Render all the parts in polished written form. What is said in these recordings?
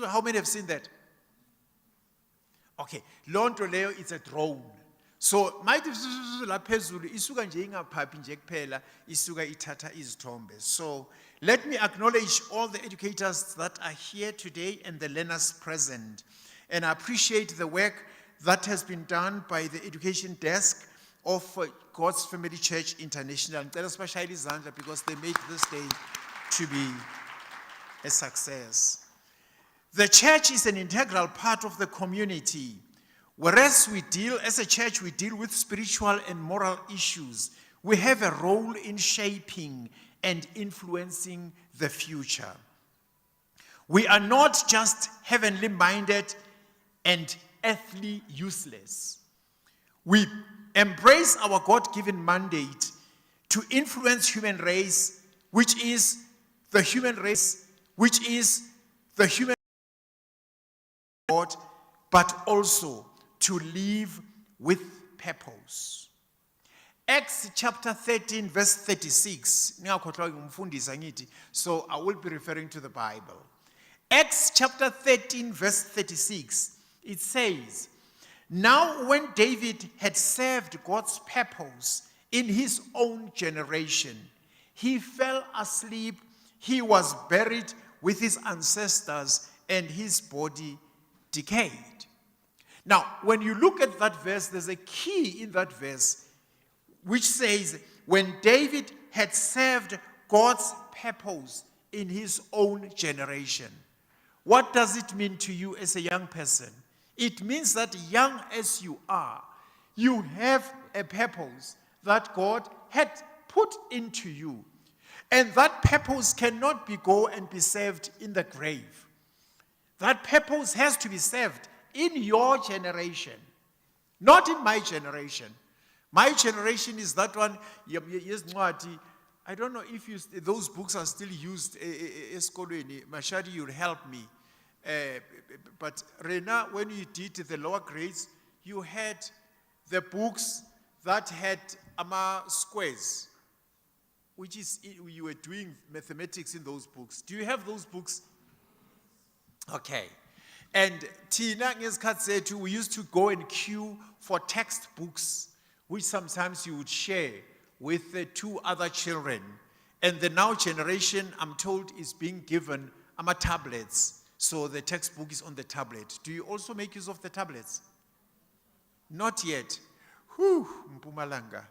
How many have seen that? Okay, lonto leyo it's a drone. So might la phezulu isuka nje ingaphaphi nje kuphela isuka ithatha izithombe. So let me acknowledge all the educators that are here today and the learners present. And I appreciate the work that has been done by the education desk of God's Family Church International. Especially Zandla, because they made this day to be a success. The church is an integral part of the community. Whereas as a church, we deal with spiritual and moral issues, we have a role in shaping and influencing the future. We are not just heavenly minded and earthly useless. We embrace our God-given mandate to influence human race, which is the human race, which is the human God, but also to live with purpose. Acts chapter 13, verse 36. So I will be referring to the Bible. Acts chapter 13, verse 36. It says, now when David had served God's purpose in his own generation, he fell asleep, he was buried with his ancestors, and his body decayed. Now, when you look at that verse, there's a key in that verse which says, when David had served God's purpose in his own generation. What does it mean to you as a young person? It means that young as you are, you have a purpose that God had put into you. And that purpose cannot go and be served in the grave. That purpose has to be served in your generation, not in my generation. My generation is that one. I don't know if those books are still used. Mashadi, you'll help me. But Rena, when you did the lower grades, you had the books that had squares, which is, you were doing mathematics in those books. Do you have those books? Okay. And Tina said we used to go and queue for textbooks, which sometimes you would share with the two other children. And the now generation, I'm told, is being given tablets. So the textbook is on the tablet. Do you also make use of the tablets? Not yet. Whew, Mpumalanga.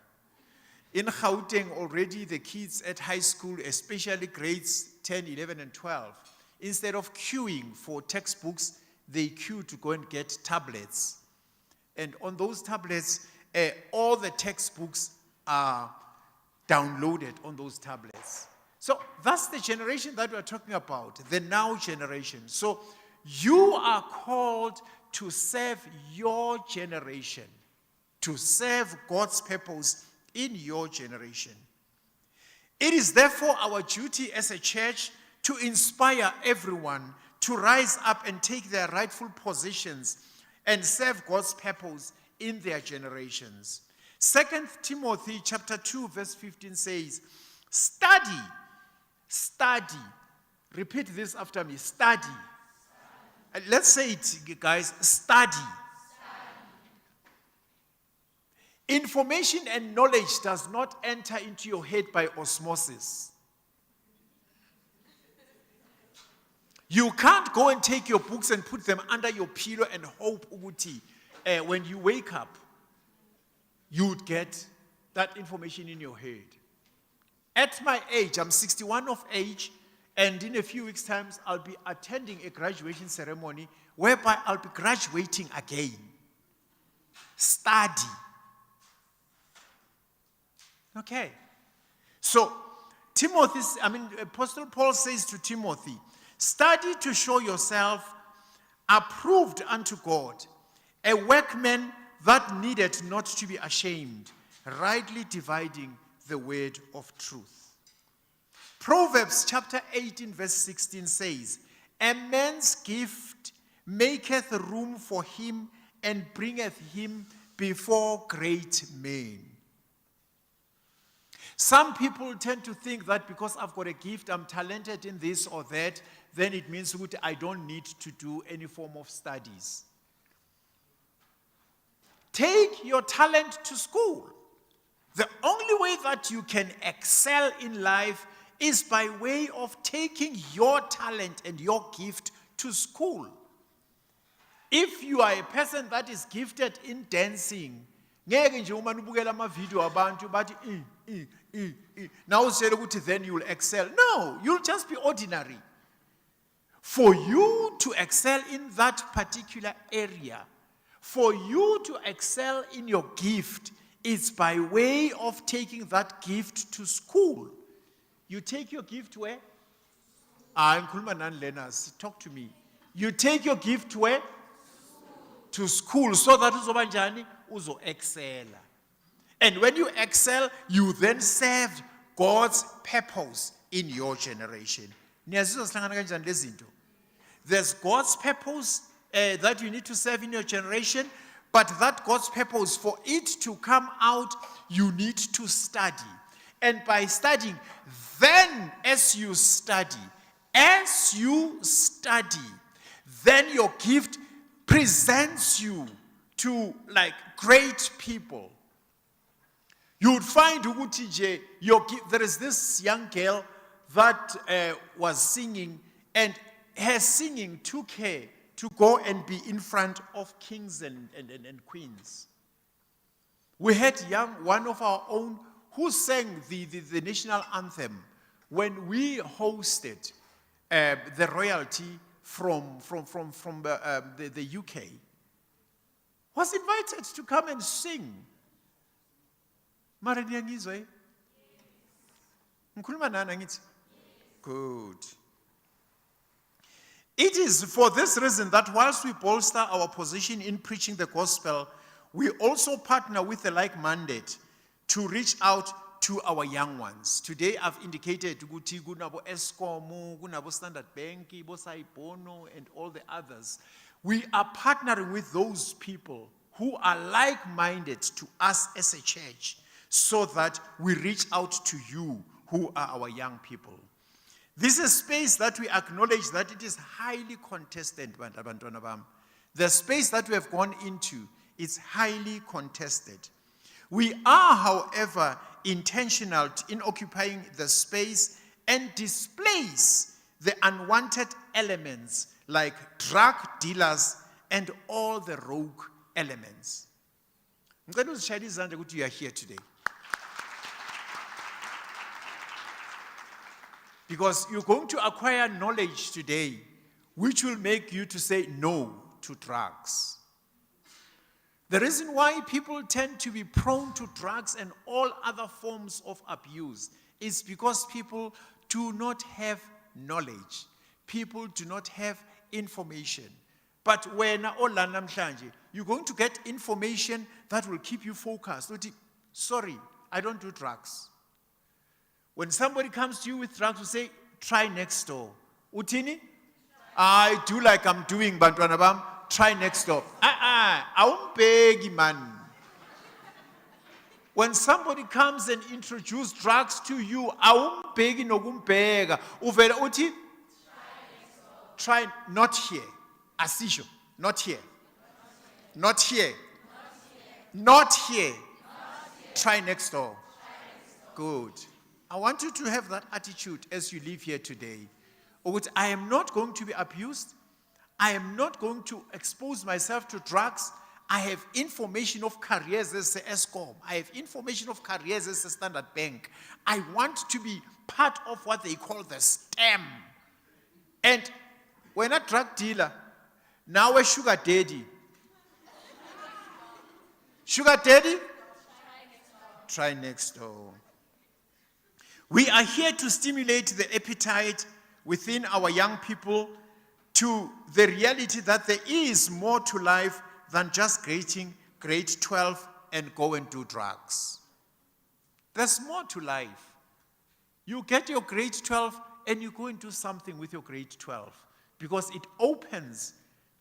In Gauteng already, the kids at high school, especially grades 10, 11, and 12, instead of queuing for textbooks, they queue to go and get tablets. And on those tablets, all the textbooks are downloaded on those tablets. So that's the generation that we're talking about, the now generation. So you are called to serve your generation, to serve God's purpose in your generation. It is therefore our duty as a church to inspire everyone to rise up and take their rightful positions and serve God's purpose in their generations. 2 Timothy chapter 2 verse 15 says, study. Repeat this after me, study. Let's say it, guys, study. Information and knowledge does not enter into your head by osmosis. You can't go and take your books and put them under your pillow and hope when you wake up, you would get that information in your head. At my age, I'm 61 of age, and in a few weeks' time, I'll be attending a graduation ceremony whereby I'll be graduating again. Study. Okay. So, Apostle Paul says to Timothy, study to show yourself approved unto God, a workman that needed not to be ashamed, rightly dividing the word of truth. Proverbs chapter 18 verse 16 says, a man's gift maketh room for him and bringeth him before great men. Some people tend to think that because I've got a gift, I'm talented in this or that, then it means that I don't need to do any form of studies. Take your talent to school. The only way that you can excel in life is by way of taking your talent and your gift to school. If you are a person that is gifted in dancing, ngeke nje uma ubukela ama video abantu bathi now utshela ukuthi then you will excel. No, you'll just be ordinary. For you to excel in that particular area, for you to excel in your gift, it's by way of taking that gift to school. You take your gift where? Ngikhuluma nani learners, talk to me. You take your gift where? To school, so that uzoba njani? Uzo excel. And when you excel, you then serve God's purpose in your generation. Niyazizwa sihlangana kanjani lezi zinto? There's God's purpose that you need to serve in your generation, but that God's purpose, for it to come out, you need to study. And by studying, then as you study, then your gift presents you to like great people. You would find there is this young girl that was singing, and her singing took her to go and be in front of kings and queens. We had one of our own who sang the national anthem when we hosted the royalty from the UK. Was invited to come and sing. Mara niyangizwa eh? Mkhuluma nani angithi? Good. It is for this reason that whilst we bolster our position in preaching the gospel, we also partner with the like mandate to reach out to our young ones. Today I've indicated ukuthi kunabo Eskom, kunabo Standard Bank, bo Saibono, and all the others. We are partnering with those people who are like-minded to us as a church, so that we reach out to you who are our young people. This is a space that we acknowledge that it is highly contested. The space that we have gone into is highly contested. We are, however, intentional in occupying the space and displace the unwanted elements like drug dealers and all the rogue elements. You are here today. Because you're going to acquire knowledge today which will make you to say no to drugs. The reason why people tend to be prone to drugs and all other forms of abuse is because people do not have knowledge. People do not have information. But when you're going to get information that will keep you focused. Sorry, I don't do drugs. When somebody comes to you with drugs, you say, try next door. Utini? I do like I'm doing, bantwana bam. Try next door. Awumbheki man. When somebody comes and introduces drugs to you, awumbheki nokumbheka. Uvela uthi? Try not here. Asisho. Not here. Not here. Not here. Try next door. Good. I want you to have that attitude as you live here today. I am not going to be abused. I am not going to expose myself to drugs. I have information of careers as Eskom. I have information of careers as a Standard Bank. I want to be part of what they call the STEM. And when a drug dealer, now a sugar daddy. Sugar daddy? Try next door. We are here to stimulate the appetite within our young people to the reality that there is more to life than just grading grade 12 and go and do drugs. There's more to life. You get your grade 12 and you go and do something with your grade 12 because it opens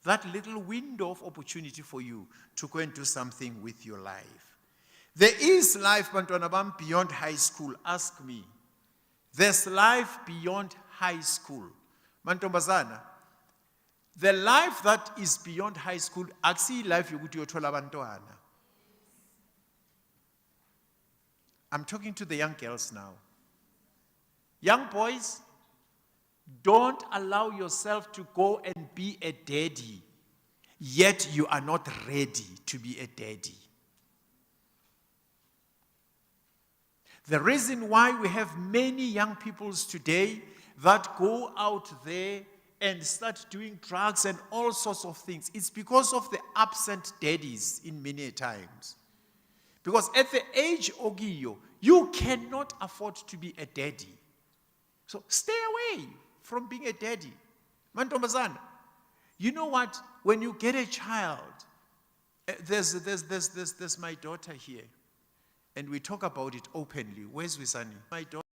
that little window of opportunity for you to go and do something with your life. There is life, bantwana bam, beyond high school. Ask me. There's life beyond high school. Mantombazana, the life that is beyond high school, akusiyi life yokuthi uyothola abantwana. I'm talking to the young girls now. Young boys, don't allow yourself to go and be a daddy, yet you are not ready to be a daddy. The reason why we have many young people today that go out there and start doing drugs and all sorts of things, it's because of the absent daddies in many times. Because at the age ogiyo, you cannot afford to be a daddy. So stay away from being a daddy. Mantombazana, you know what? When you get a child, there's my daughter here, and we talk about it openly. Where's Wisani? My daughter.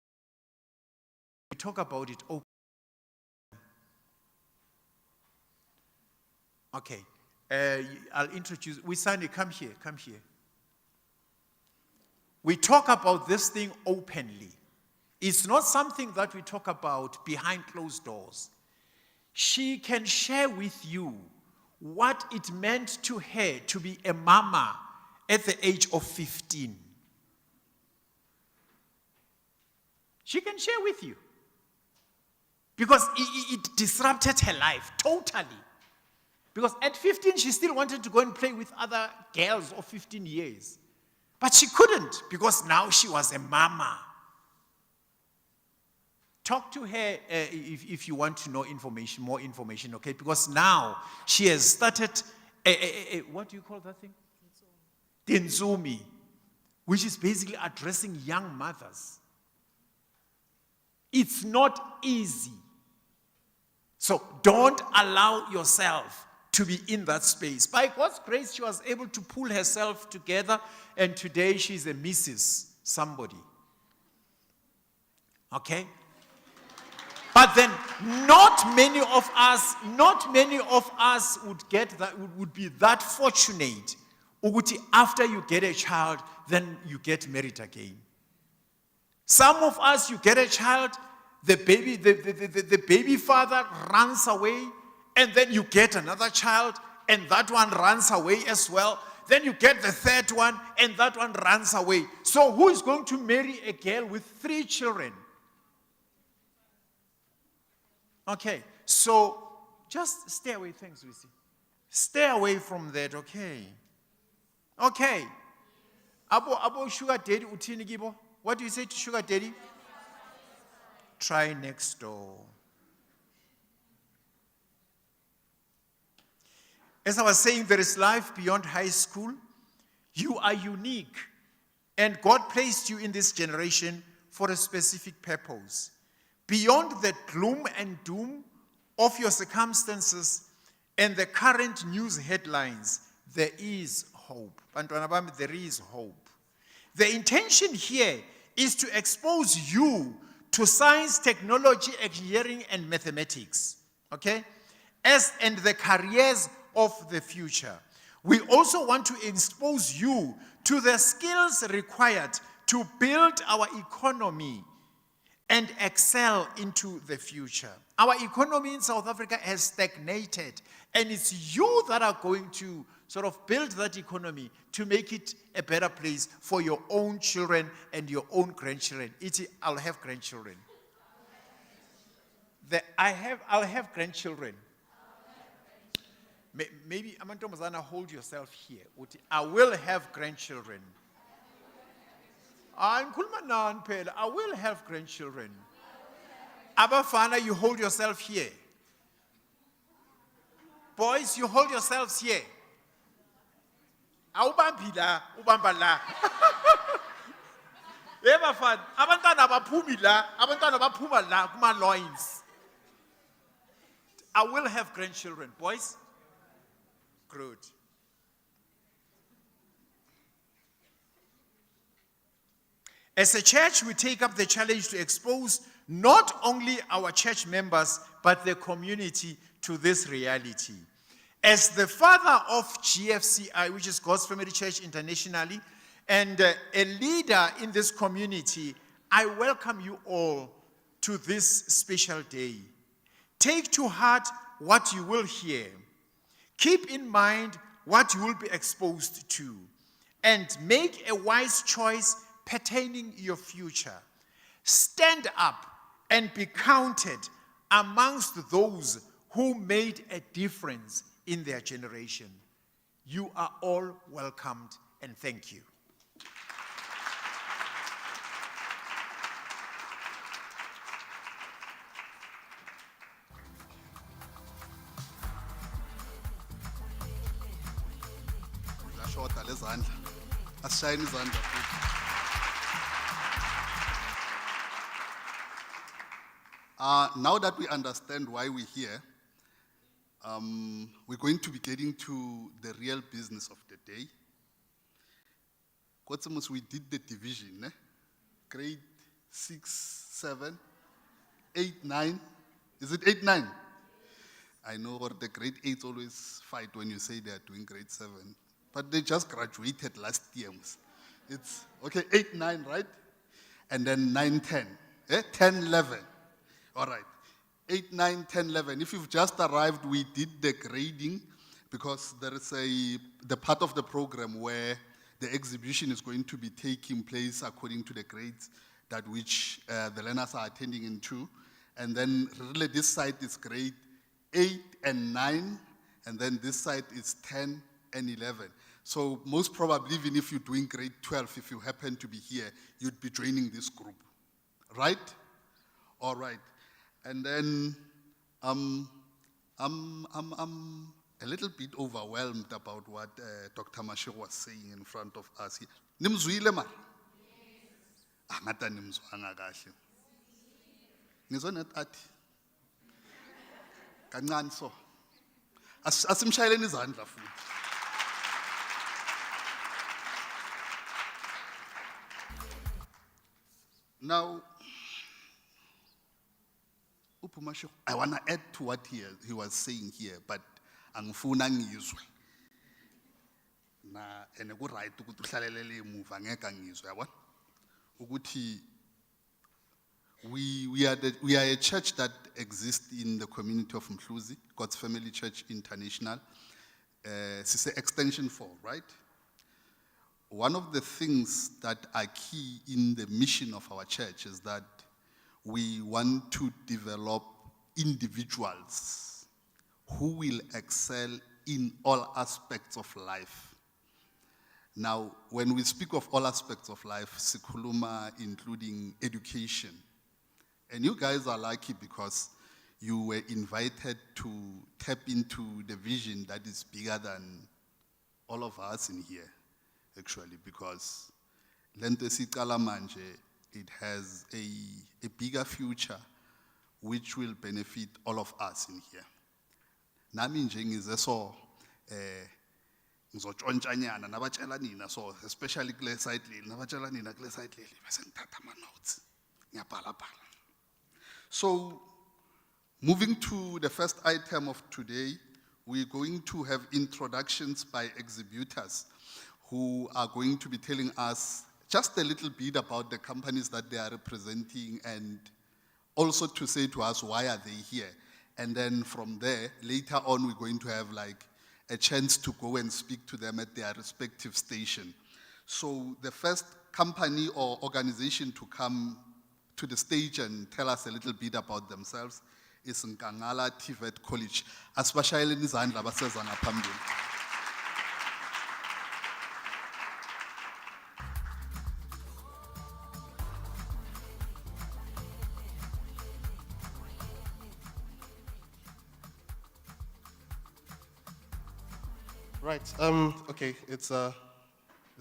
We talk about it openly. Okay, I'll introduce Wisani. Come here. Come here. We talk about this thing openly. It's not something that we talk about behind closed doors. She can share with you what it meant to her to be a mama at the age of 15. She can share with you. Because it disrupted her life totally. Because at 15, she still wanted to go and play with other girls of 15 years. But she couldn't because now she was a mama. Talk to her if you want to know information, more information, okay? Because now she has started, what do you call that thing? Tenzumi, which is basically addressing young mothers. It's not easy. So don't allow yourself to be in that space. By God's grace, she was able to pull herself together, and today she's a Mrs. somebody. Okay? But then not many of us would get that, would be that fortunate. Ukuthi after you get a child, then you get married again. Some of us, you get a child, the baby father runs away, and then you get another child, and that one runs away as well. Then you get the third one, and that one runs away. So who is going to marry a girl with 3 children? Okay, so just stay away. Thanks, Lucy. Stay away from that, okay? Okay. Abo sugar daddy uthini kibo? What do you say to sugar daddy? Try next door. As I was saying, there is life beyond high school. You are unique, and God placed you in this generation for a specific purpose. Beyond the gloom and doom of your circumstances and the current news headlines, there is hope. Bantwana bami, there is hope. The intention here is to expose you to science, technology, engineering, and mathematics, okay? And the careers of the future. We also want to expose you to the skills required to build our economy and excel into the future. Our economy in South Africa has stagnated, and it's you that are going to sort of build that economy to make it a better place for your own children and your own grandchildren. I'll have grandchildren. I'll have grandchildren. Maybe Amantombazana, hold yourself here. I will have grandchildren. I will have grandchildren. Abafana, you hold yourself here. Boys, you hold yourselves here. Awubambila, ubambala. Ebafana, abantwana baphumi la, abantwana baphuma la kuma loins. I will have grandchildren, boys. Good. As a church, we take up the challenge to expose not only our church members, but the community to this reality. As the father of GFCI, which is God's Family Church internationally, and a leader in this community, I welcome you all to this special day. Take to heart what you will hear. Keep in mind what you will be exposed to, and make a wise choice pertaining your future. Stand up and be counted amongst those who made a difference in their generation. You are all welcomed, and thank you. Shota lezandla. Asishayeni izandla futhi. Now that we understand why we're here, we're going to be getting to the real business of the day. Kotsimus, we did the division, grade 6, 7, 8, 9. Is it 8, 9? I know or the grade 8s always fight when you say they are doing grade 7. But they just graduated last year. It's, okay, 8, 9, right? And then 9, 10. 10, 11. All right. 8, 9, 10, 11. If you've just arrived, we did the grading because there is the part of the program where the exhibition is going to be taking place according to the grades that which the learners are attending into. And then really this side is grade 8 and 9, and then this side is 10 and 11. So most probably, even if you're doing grade 12, if you happen to be here, you'd be joining this group, right? All right. And then I'm a little bit overwhelmed about what Dr. Mashir was saying in front of us here. Nimzwile mara? Ngata nimzwanga kahle. Ngizona athi. Kancane so. Asimshayeleni izandla futhi. Now, I want to add to what he was saying here, but angifuna ngizwe. Na ene ku right ukuthi uhlalelele emuva ngeke ngizwe yabona. Ukuthi we are a church that exists in the community of Mhluzi, God's Family Church International. It's an extension 4, right? One of the things that are key in the mission of our church is that we want to develop individuals who will excel in all aspects of life. Now, when we speak of all aspects of life, sikhuluma including education. And you guys are lucky because you were invited to tap into the vision that is bigger than all of us in here, actually, because lento siqala manje, it has a bigger future which will benefit all of us in here. Nami nje ngizeso ngizotshontshanyana nabatshela nina, so especially kule side leli nabatshela nina kule side leli bese ngithatha ama notes ngiyabhala bhala. So moving to the first item of today, we're going to have introductions by exhibitors who are going to be telling us just a little bit about the companies that they are representing and also to say to us why are they here. And then from there, later on, we're going to have like a chance to go and speak to them at their respective station. So the first company or organization to come to the stage and tell us a little bit about themselves is Nkangala TVET College. Asibashayeleni izandla abaseza ngaphambili. Right, okay, it's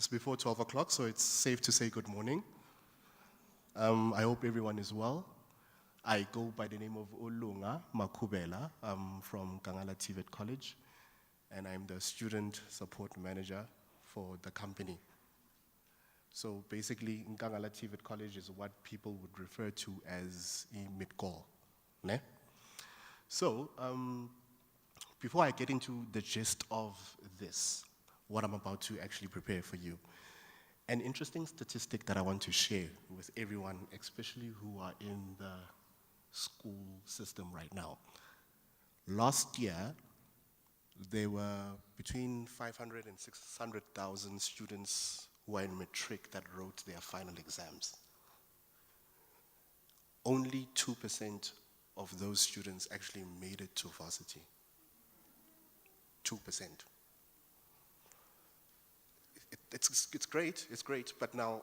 before 12 o'clock, so it's safe to say good morning. I hope everyone is well. I go by the name of Olunga Makubela. I'm from Nkangala TVET College, and I'm the student support manager for the company. So basically, Nkangala TVET College is what people would refer to as iMidCall, ne? So, before I get into the gist of this, what I'm about to actually prepare for you, an interesting statistic that I want to share with everyone, especially who are in the school system right now. Last year, there were between 500 and 600,000 students who were in matric that wrote their final exams. Only 2% of those students actually made it to varsity. 2%. It's great, but now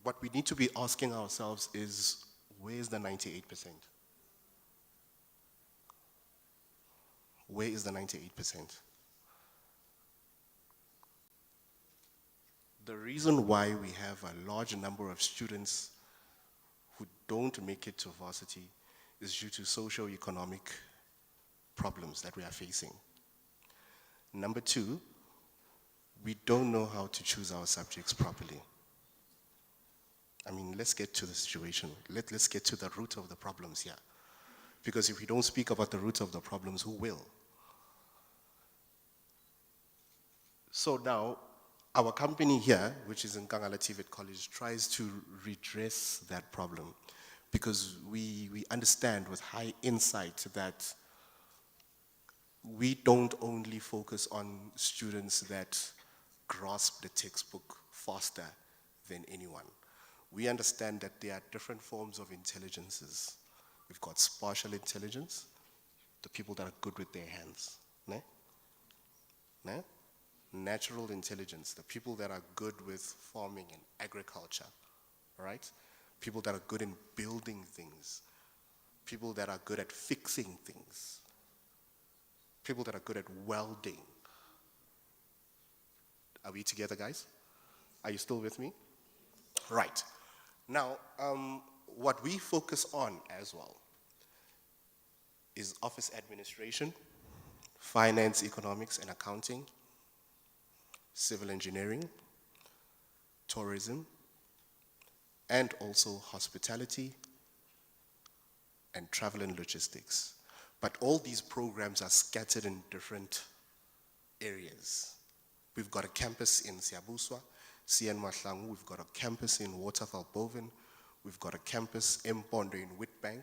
what we need to be asking ourselves is, where's the 98%? Where is the 98%? The reason why we have a large number of students who don't make it to varsity is due to socio-economic problems that we are facing. Number two, we don't know how to choose our subjects properly. I mean, let's get to the situation. Let's get to the root of the problems here. Because if we don't speak about the root of the problems, who will? So now, our company here, which is in Kangala TVET College, tries to redress that problem because we understand with high insight that we don't only focus on students that grasp the textbook faster than anyone. We understand that there are different forms of intelligences. We've got spatial intelligence, the people that are good with their hands. Ne? Ne? Natural intelligence, the people that are good with farming and agriculture, right? People that are good in building things, people that are good at fixing things, people that are good at welding. Are we together, guys? Are you still with me? Right. Now, what we focus on as well is office administration, finance, economics, and accounting, civil engineering, tourism, and also hospitality and travel and logistics. But all these programs are scattered in different areas. We've got a campus in Siabuswa, CN Mahlangu, we've got a campus in Waterfall Boven, we've got a campus in Pondo in Witbank,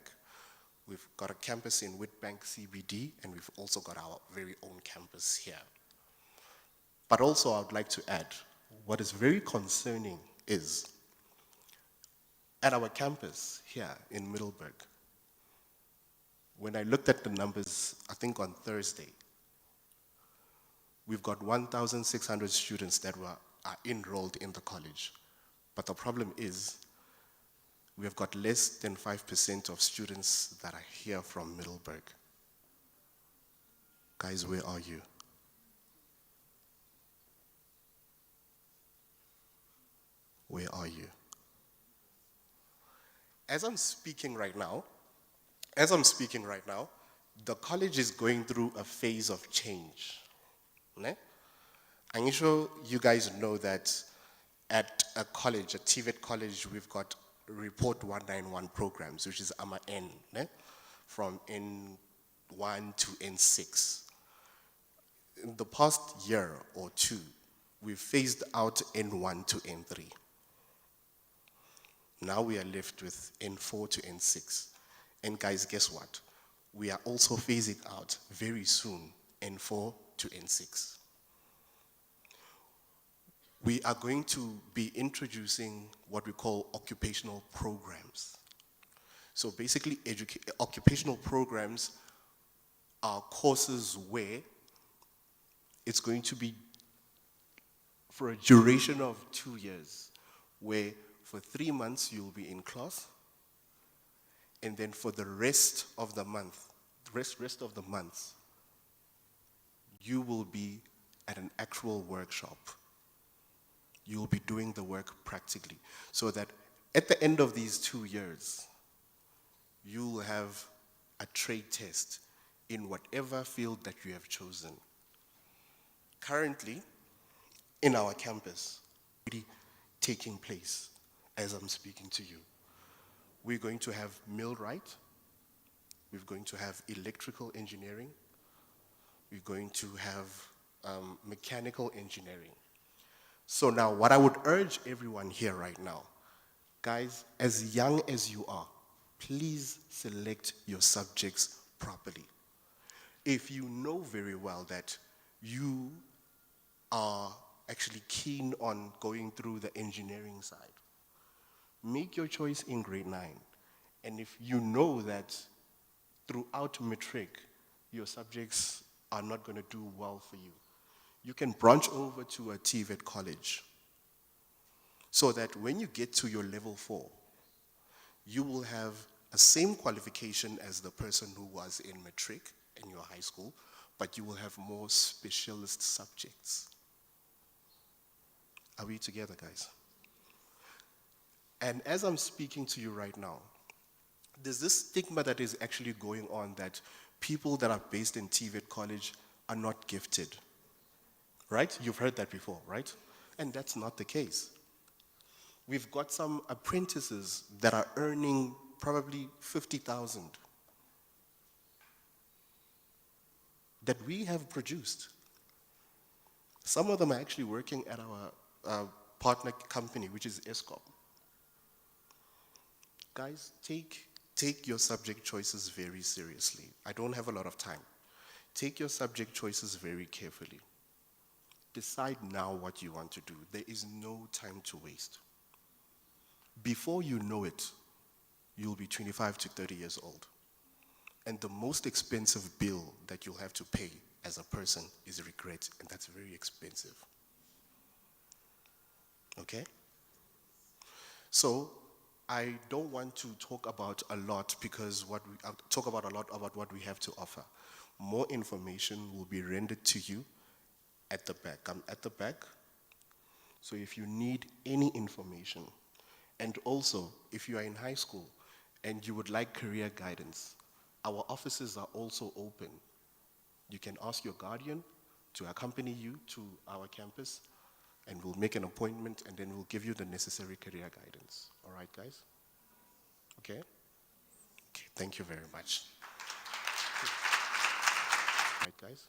we've got a campus in Witbank CBD, and we've also got our very own campus here. But also I would like to add, what is very concerning is, at our campus here in Middleburg, when I looked at the numbers, I think on Thursday, we've got 1,600 students that are enrolled in the college. But the problem is, we have got less than 5% of students that are here from Middleburg. Guys, where are you? Where are you? As I'm speaking right now, the college is going through a phase of change. Ne? I'm sure you guys know that at a college, at TVET College, we've got Report 191 programs, which is AMA-N, ne? From N1 to N6. In the past year or two, we've phased out N1 to N3. Now we are left with N4 to N6. And guys, guess what? We are also phasing out very soon N4 to N6. We are going to be introducing what we call occupational programs. So basically, occupational programs are courses where it's going to be for a duration of 2 years, where for 3 months you'll be in class, and then for the rest of the month, you will be at an actual workshop. You will be doing the work practically, so that at the end of these 2 years, you will have a trade test in whatever field that you have chosen. Currently, in our campus, already taking place as I'm speaking to you. We're going to have millwright, we're going to have electrical engineering, we're going to have mechanical engineering. So now what I would urge everyone here right now, guys, as young as you are, please select your subjects properly. if you know very well that you are actually keen on going through the engineering side, make your choice in grade 9. And if you know that throughout matric, your subjects are not going to do well for you, you can branch over to a TVET college so that when you get to your level 4, you will have a same qualification as the person who was in matric in your high school, but you will have more specialist subjects. Are we together, guys? And as I'm speaking to you right now, there's this stigma that is actually going on that people that are based in TVET college are not gifted. Right? You've heard that before, right? And that's not the case. We've got some apprentices that are earning probably 50,000 that we have produced. Some of them are actually working at our partner company, which is ESCOM. Guys, take your subject choices very seriously. I don't have a lot of time. Take your subject choices very carefully. Decide now what you want to do. There is no time to waste. Before you know it, you'll be 25 to 30 years old. And the most expensive bill that you'll have to pay as a person is regret, and that's very expensive. Okay? So, I don't want to talk about a lot because I'll talk about a lot about what we have to offer. More information will be rendered to you at the back. I'm at the back. So if you need any information, and also if you are in high school and you would like career guidance, our offices are also open. You can ask your guardian to accompany you to our campus, and we'll make an appointment, and then we'll give you the necessary career guidance. All right, guys? Okay? Okay, thank you very much. All right, guys?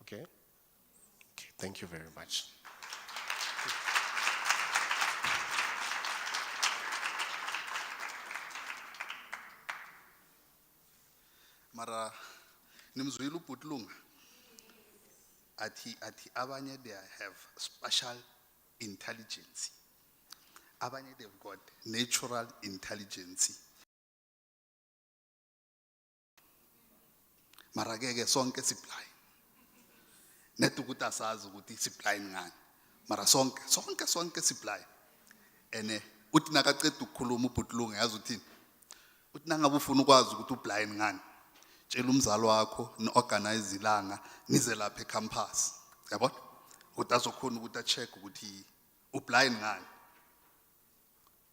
Okay? Okay, thank you very much. Mara, nimzwile uBhutlunga. Athi abanye they have special intelligence. Abanye they've got natural intelligence. Mara ke sonke supply. Net ukuthi asazi ukuthi supply ngani. Mara sonke supply. Ene uthi nakaceda ukukhuluma uBhutlunga yazi uthini? Uthi nangabe ufuna ukwazi ukuthi ublind ngani. Tshela umzali wakho ni-organize ilanga nize lapha ecampus. Yabona? Ukuthi azokhona ukuthi a-check ukuthi ublind ngani.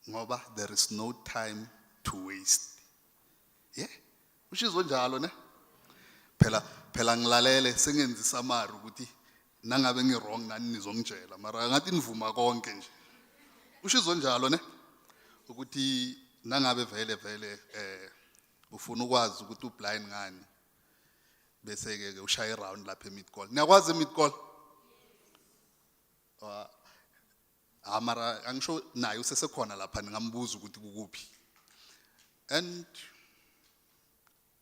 Ngoba there is no time to waste. Yeah? Ushizo njalo ne? Phela ngilalele sengenza isamari ukuthi nangabe ngirong nani nizongitshela mara ngathi nivuma konke nje. Ushizo njalo ne? Ukuthi nangabe vele ufuna ukwazi ukuthi ublind ngani bese ke ushaya around lapha eMidcall. Niyakwazi eMidcall? Mara angisho naye usesekhona lapha ningambuza ukuthi kukuphi. And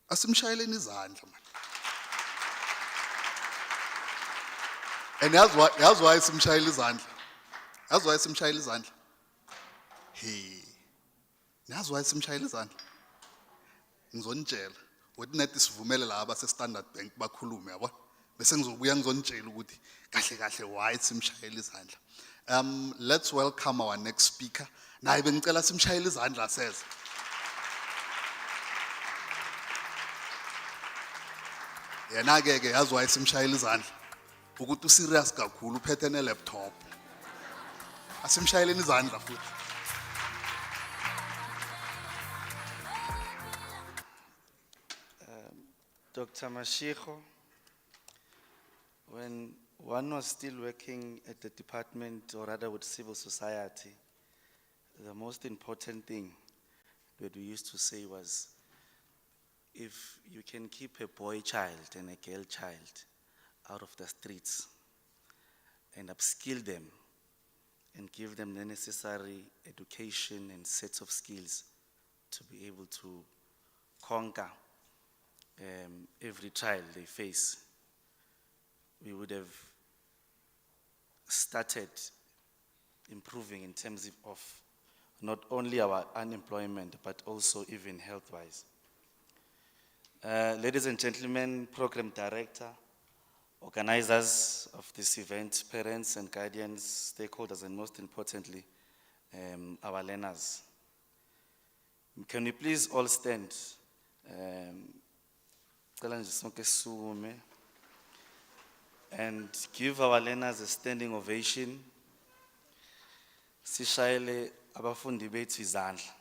asimshayeleni izandla man. And yazi why simshayela izandla? Yazi why simshayela izandla? Hey. Yazi why simshayela izandla? Ngizonitshela ukuthi nethi sivumele laba se-Standard Bank bakhulume yabona bese ngizobuya ngizonitshela ukuthi kahle why simshayela izandla. Let's welcome our next speaker. Naye bengicela simshayela izandla aseze. Yena ke yazi why simshayela izandla ukuthi userious kakhulu uphethe ne-laptop. Asimshayeleni izandla futhi. Dr. Mashiko, when one was still working at the department, or rather with civil society, the most important thing that we used to say was, if you can keep a boy child and a girl child out of the streets and upskill them and give them the necessary education and sets of skills to be able to conquer every trial they face, we would have started improving in terms of not only our unemployment, but also even health-wise. Ladies and gentlemen, program director, organizers of this event, parents and guardians, stakeholders, and most importantly, our learners. Can we please all stand? And give our learners a standing ovation. Sishayele abafundi bethu izandla.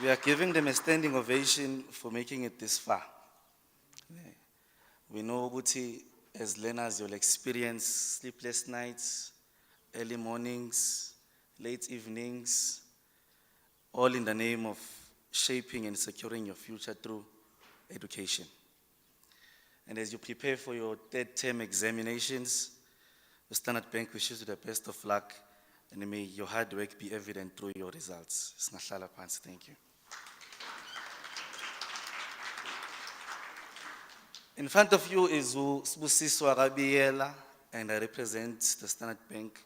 We are giving them a standing ovation for making it this far. We know ukuthi as learners you'll experience sleepless nights, early mornings, late evenings, all in the name of shaping and securing your future through education. And as you prepare for your third term examinations, the Standard Bank wishes you the best of luck, and may your hard work be evident through your results. Singahlala phansi, thank you. In front of you is Sibusiso Arabiela, and I represent the Standard Bank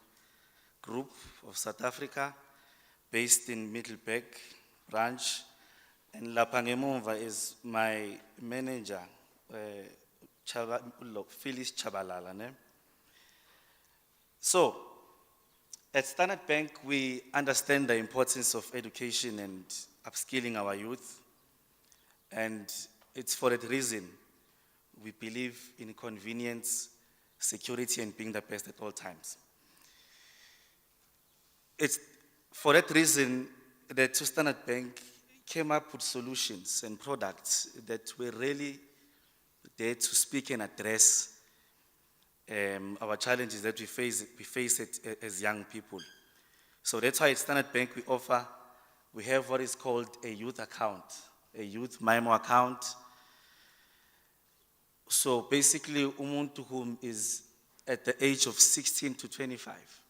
Group of South Africa, based in Middelburg branch. And lapha ngemuva is my manager, Phyllis Chabalala. Ne? So, at Standard Bank, we understand the importance of education and upskilling our youth. And it's for that reason we believe in convenience, security, and being the best at all times. It's for that reason that Standard Bank came up with solutions and products that were really there to speak and address our challenges that we face it as young people. So that's why at Standard Bank we have what is called a youth account, a youth MIMO account. So basically, umuntu whom is at the age of 16 to 25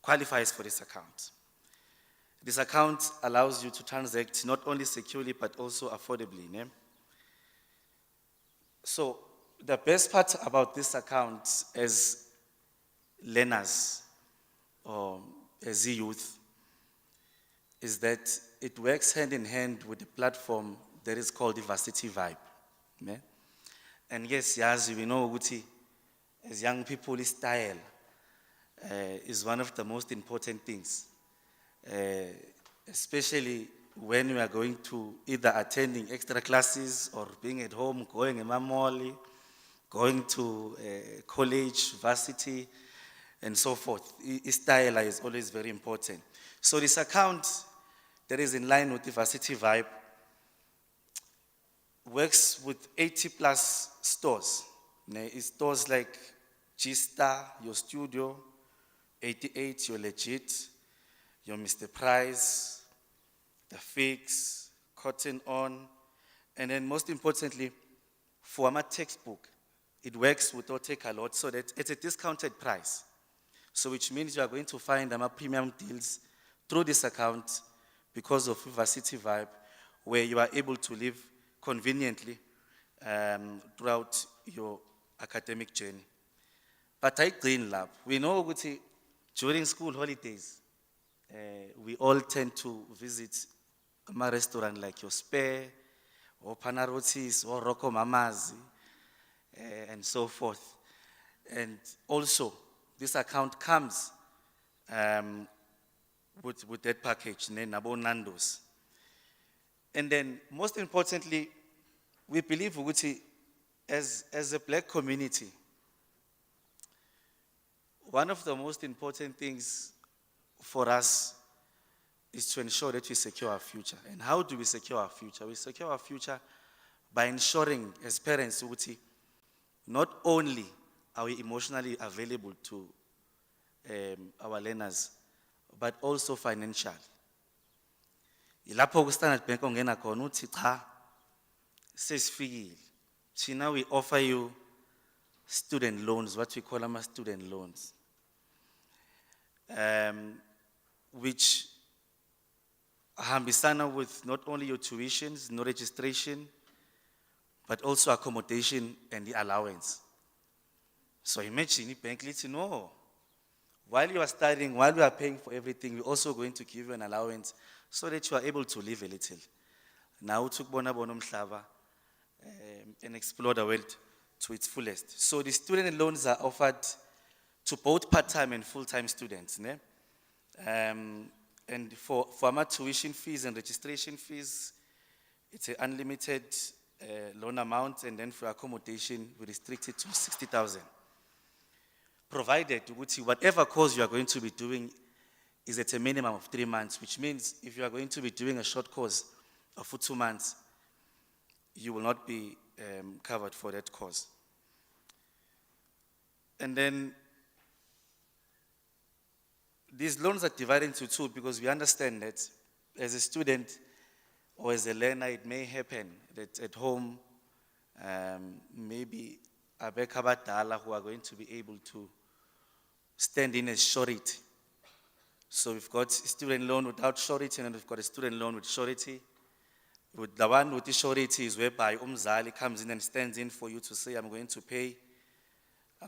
qualifies for this account. This account allows you to transact not only securely, but also affordably. Ne? So the best part about this account as learners or as youth is that it works hand in hand with the platform that is called the Varsity Vibe. Ne? And yes, we know Uti, as young people, style is one of the most important things. Especially when we are going to either attending extra classes or being at home, going in Mamoli, going to college, varsity, and so forth. Style is always very important. So this account that is in line with the Varsity Vibe works with 80 plus stores. Stores like G-Star, your studio, 88, your Legit, your Mr. Price, the Fix, Cotton On, and then most importantly, for my textbook, it works with Take-A-Lot so that it's a discounted price. So which means you are going to find premium deals through this account because of Varsity Vibe, where you are able to live conveniently throughout your academic journey. But I Green Lab, we know that during school holidays, we all tend to visit a restaurant like your Spare, or Panarotis, or Rocco Mamazi, and so forth. And also, this account comes with that package, Nabo Nando's. And then, most importantly, we believe as a black community, one of the most important things for us is to ensure that we secure our future. And how do we secure our future? We secure our future by ensuring, as parents, not only are we emotionally available to our learners, but also financially. Ilapho ku-Standard Bank ongena khona uthi cha sesifikile. Now we offer you student loans, what we call student loans, which ahambisana with not only your tuitions, no registration, but also accommodation and the allowance. So imagine bank lithi no. While you are studying, while we are paying for everything, we're also going to give you an allowance so that you are able to live a little. Now to bona umhlaba and explore the world to its fullest. So the student loans are offered to both part-time and full-time students. Ne? And for our tuition fees and registration fees, it's an unlimited loan amount, and then for accommodation, we restrict it to 60,000. Provided whatever course you are going to be doing is at a minimum of 3 months, which means if you are going to be doing a short course for 2 months, you will not be covered for that course. And then these loans are divided into two because we understand that as a student or as a learner, it may happen that at home, maybe abeka abadala who are going to be able to stand in as surety. So we've got a student loan without surety, and we've got a student loan with surety. With the one with the surety is whereby umzali comes in and stands in for you to say, I'm going to pay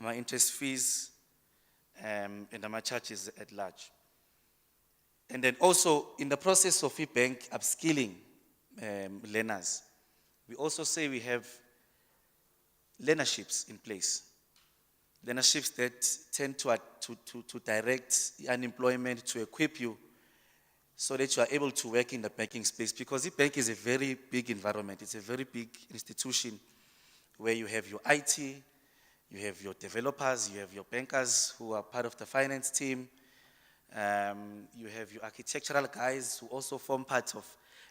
my interest fees and my charges at large. And then also in the process of e-bank upskilling learners, we also say we have learnerships in place. Learnerships that tend to direct unemployment, to equip you so that you are able to work in the banking space, because the bank is a very big environment. It's a very big institution where you have your IT, you have your developers, you have your bankers who are part of the finance team, you have your architectural guys who also form part of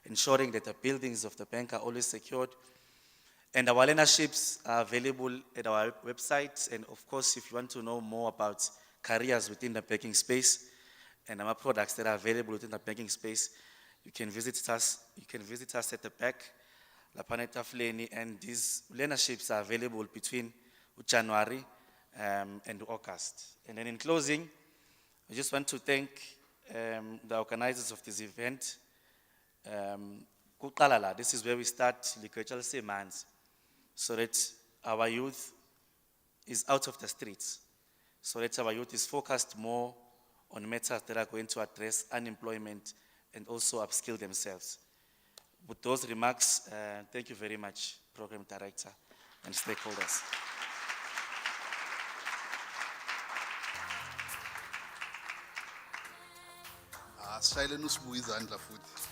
ensuring that the buildings of the bank are always secured. And our learnerships are available at our website. And of course, if you want to know more about careers within the banking space and our products that are available within the banking space, you can visit us. You can visit us at the back, La Paneta Fleni, and these learnerships are available between January and August. And then in closing, I just want to thank the organizers of this event. This is where we start Likwechal Semans, so that our youth is out of the streets, so that our youth is focused more on matters that are going to address unemployment and also upskill themselves. With those remarks, thank you very much, Program Director and stakeholders. Sishayeleni uSibu izandla futhi.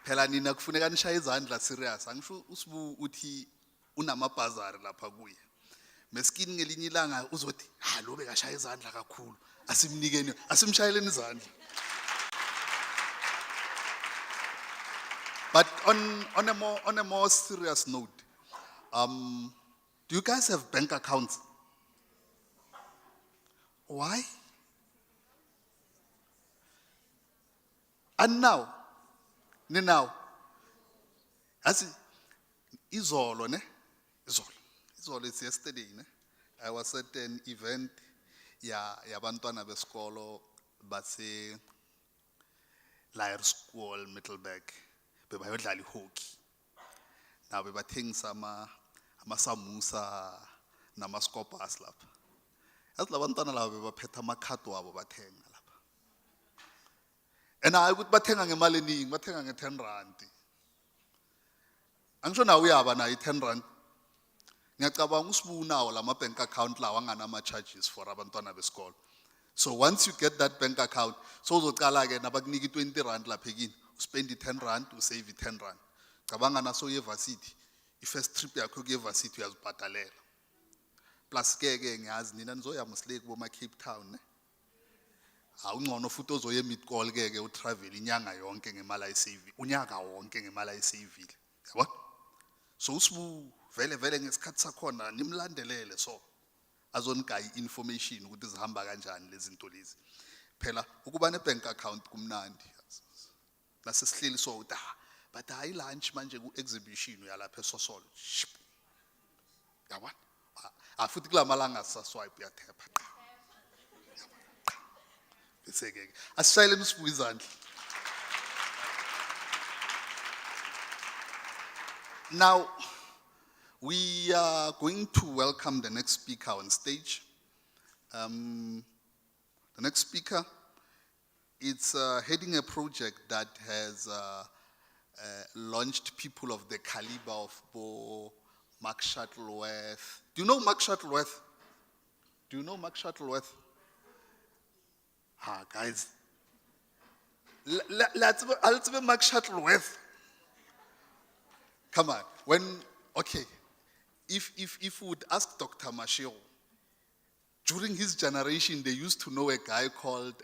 Phela nina kufuneka nishaye izandla serious. Angisho uSibu uthi unamabhazari lapha kuye. Meskini ngelinye ilanga uzothi ha lo bekashaya izandla kakhulu. Asimnikeni, asimshayeleni izandla. But on a more serious note, do you guys have bank accounts? Why? And now, as izolo, ne? Izolo, it's yesterday, ne? I was at an event, yabantwana besikolo, base Lyre School, Middleburg, bebayodlala hockey. Now bebathengisa amasamusa namaskopas lapha. As labantwana laba bebaphethe amakhadi wabo bathenga lapha. And I would bathenga ngemali eningi, bathenga nge-10 rand. Angisho nawe uyaba na i-10 rand. Ngiyacabanga uSibu unawo lama bank account lawa anganama charges for abantwana besikolo. So once you get that bank account, so uzocala ke nabakunika i-20 rand lapha ekini, uspend i-10 rand, usave i-10 rand. Cabanga naso ye-varsity, i-first trip yakho kuye-varsity uyazibhadalela. Plus ke ngiyazi nina nizoya mosle kubo Cape Town, ne? Awungcono futhi ozoye mid-call ke utravel inyanga yonke ngemali ayisave, unyaka wonke ngemali ayisavile. Yabo? So uSibu vele ngesikhathi sakhona nimlandelele so azonikayi information ukuthi zihamba kanjani lezi zinto lezi. Phela ukuba ne-bank account kumnandi. Nasesihleli so uthi but hayi lunch manje ku-exhibition uyalapha eSosolo. Yabo? Futhi kula malanga saswipe uyathepha. Iseke. Asishayele Msibu izandla. Now, we are going to welcome the next speaker on stage. The next speaker, it's heading a project that has launched people of the caliber of Mark Shuttleworth. Do you know Mark Shuttleworth? Do you know Mark Shuttleworth? Guys. Let's be Mark Shuttleworth. Come on. If we would ask Dr. Mashiro, during his generation, they used to know a guy called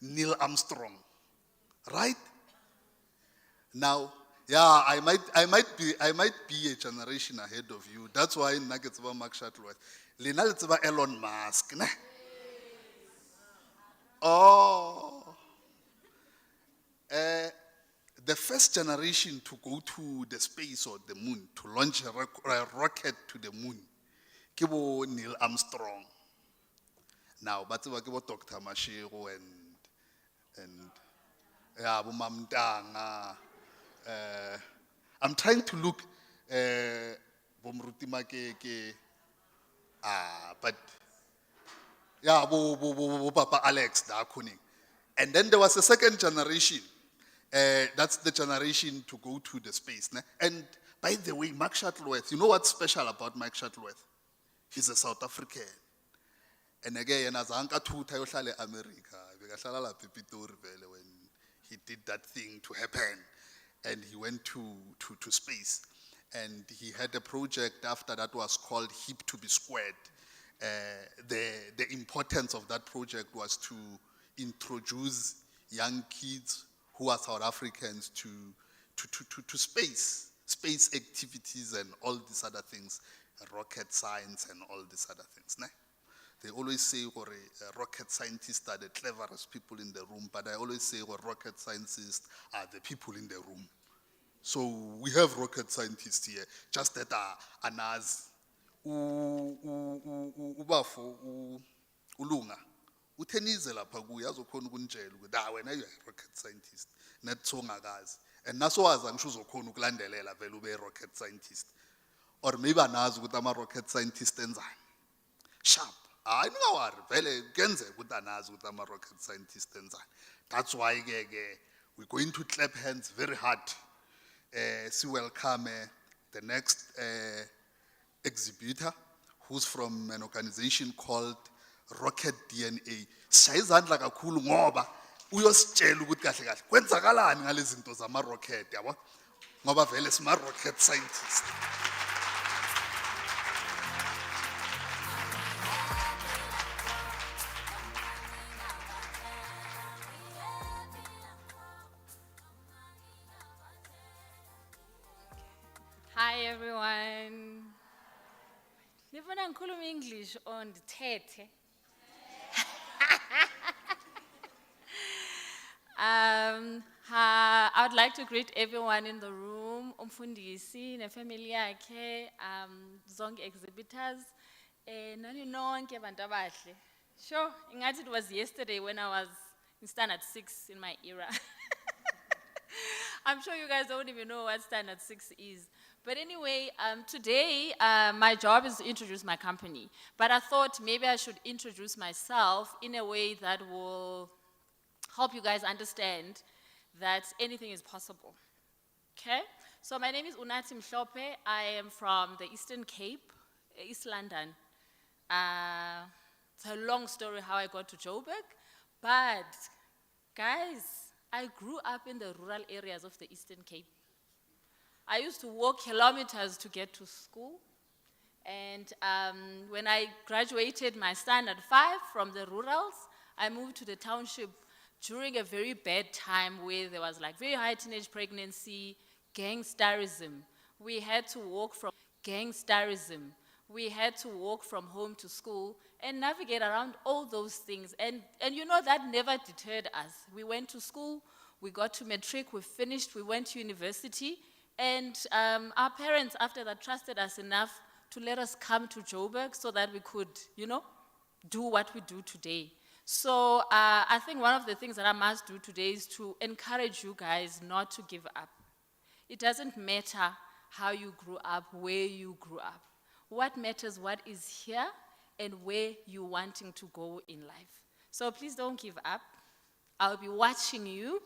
Neil Armstrong, right? Now, yeah, I might be a generation ahead of you. That's why nuggets about Mark Shuttleworth. Lena it's about Elon Musk, ne? Oh, the first generation to go to the space or the moon, to launch a rocket to the moon, kibo Neil Armstrong. Now, but Dr. Mashiro and yeah, Mamdanga. I'm trying to look but yeah, Papa Alex Dakuning. And then there was a second generation. That's the generation to go to the space. Ne? And by the way, Mark Shuttleworth, you know what's special about Mark Shuttleworth? He's a South African. And again, as Anka Tuta America, when he did that thing to happen, and he went to space. And he had a project after that was called Hip to be Squared. The importance of that project was to introduce young kids who are South Africans to space activities and all these other things, rocket science and all these other things. Ne? They always say rocket scientists are the cleverest people in the room, but I always say rocket scientists are the people in the room. So we have rocket scientists here, just that are anaz. Ubafo ulunga uthenize lapha kuye azokhona ukunitshela ukuthi wena you are a rocket scientist netsongakazi and nasowazi angisho uzokhona ukulandelela vele ube rocket scientist or maybe anazi ukuthi ama rocket scientist enzani sharp hayi ningawari vele kuyenzeka ukuthi anazi ukuthi ama rocket scientist enzani. That's why we're going to clap hands very hard to welcome the next exhibitor, who's from an organization called Rocket DNA. Shayizandla kakhulu ngoba uyositshela ukuthi kahle kahle kwenzakalani ngalezi zinto zama rocket yabo ngoba vele sima rocket scientist. Hi everyone. Nifuna ngikhuluma English or ndithethe? I would like to greet everyone in the room, umfundisi nefamily yakhe, zonke exhibitors, nani nonke bantu abahle. Sure, ingathi it was yesterday when I was in standard 6 in my era. I'm sure you guys don't even know what standard 6 is. But anyway, today my job is to introduce my company. But I thought maybe I should introduce myself in a way that will help you guys understand that anything is possible. Okay? So my name is Unati Mhlope. I am from the Eastern Cape, East London. It's a long story how I got to Joburg. But guys, I grew up in the rural areas of the Eastern Cape. I used to walk kilometers to get to school. And when I graduated my standard 5 from the rurals, I moved to the township during a very bad time where there was like very high teenage pregnancy, gangsterism. We had to walk from gangsterism. We had to walk from home to school and navigate around all those things. And you know, that never deterred us. We went to school, we got to matric, we finished, we went to university. And our parents, after that, trusted us enough to let us come to Joburg so that we could, you know, do what we do today. So I think one of the things that I must do today is to encourage you guys not to give up. It doesn't matter how you grew up, where you grew up. What matters, what is here, and where you're wanting to go in life. So please don't give up. I'll be watching you